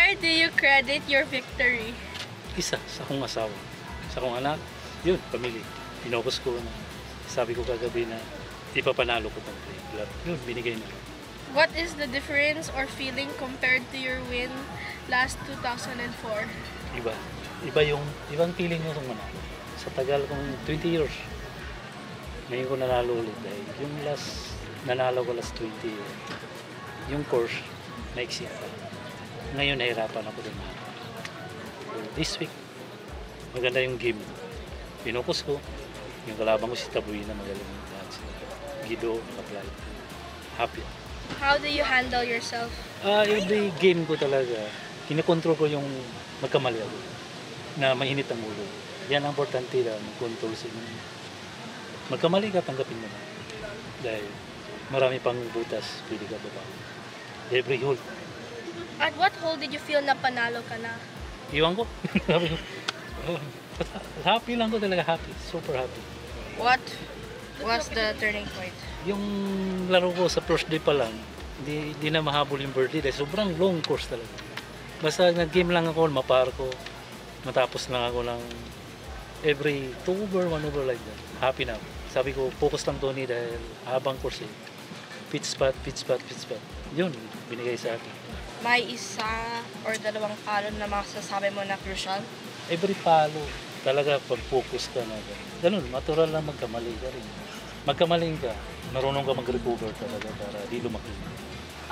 where do you credit your victory? Isa, sa akong asawa. Sa akong anak, yun, pamilya. Pinocus ko na, sabi ko kagabi na ipapanalo ko itong play. Yun, binigay na. What is the difference or feeling compared to your win last 2004? Iba. Ibang feeling mo itong manalo. Sa tagal kong 20 years. Ngayon ko nanalo ulit dahil yung last nanalo ko last 20 years. Yung course, na-exit pa. Ngayon nahirapan ako din. So, this week, maganda yung game. Pinocus ko. Yung kalaban ko si Tabuy na magaling yung lahat sila. Guido, naka-apply. Happy. How do you handle yourself? Every game ko talaga, kinokontrol ko yung magkamali ako. Na mainit ang ulo. Yan ang importante lang, mag-control sa inyo. Magkamali ka, tanggapin mo na. Dahil marami pang butas, pwede ka ba. Every hole. At what hole did you feel na panalo ka na? Iwan ko. Happy lang ko talaga, happy. Super happy. What was the turning point? Yung laro ko sa first day pa lang, di na mahabol yung birdie dahil sobrang long course talaga. Basta nag-game lang ako, mapar ko. Matapos lang ako ng every 2 over, 1 over like that. Happy na ako. Sabi ko, focus lang Tony dahil habang course eh. Pitch spot, pitch spot, pitch spot. Yun, binigay sa akin. May isa or dalawang palo na masasabi mo na crucial? Every follow, talaga pag-focus ka na. Ganun, natural lang magkamali ka rin. Magkamaling ka, marunong ka mag-recover talaga para di lumaki.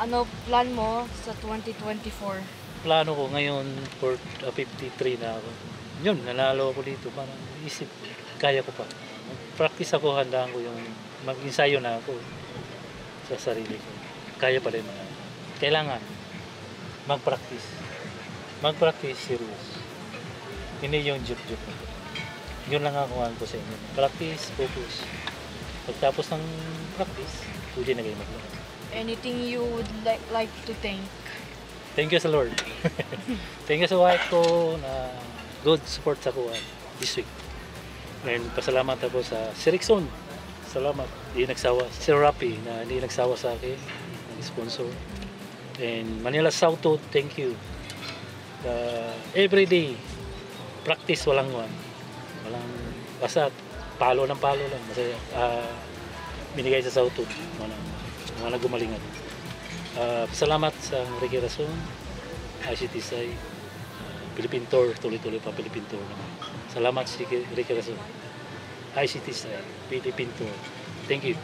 Ano plan mo sa 2024? Plano ko ngayon for 53 na ako. Yun, nanalo ako dito. Parang isip, kaya ko pa. Practice ako, handaan ko yung mag-ensayo na ako sa sarili ko. Kaya pa rin manalo. Kailangan mag-practice. Mag-practice serious. Hindi yung joke-joke. Yun lang ako ko sa inyo. Practice, focus. Pagtapos ng practice, pwede na kayo maglaro. Anything you would like to thank? Thank you sa Lord. Thank you sa wife ko na good support sa kuha this week. And pasalamat ako sa Sirikson. Salamat. Hindi nagsawa. Si Rappi na hindi nagsawa sa akin. Ang sponsor. And Manila Sauto, thank you. Every day, practice walang basta palo ng palo lang. Masaya. Binigay sa Sauto. Mga gumalingan. Salamat sa Ricky Rason, ICT Sai, Philippine Tour, tuloy-tuloy pa Philippine Tour naman. Salamat si Ricky Rason, ICT Sai, Philippine Tour. Thank you.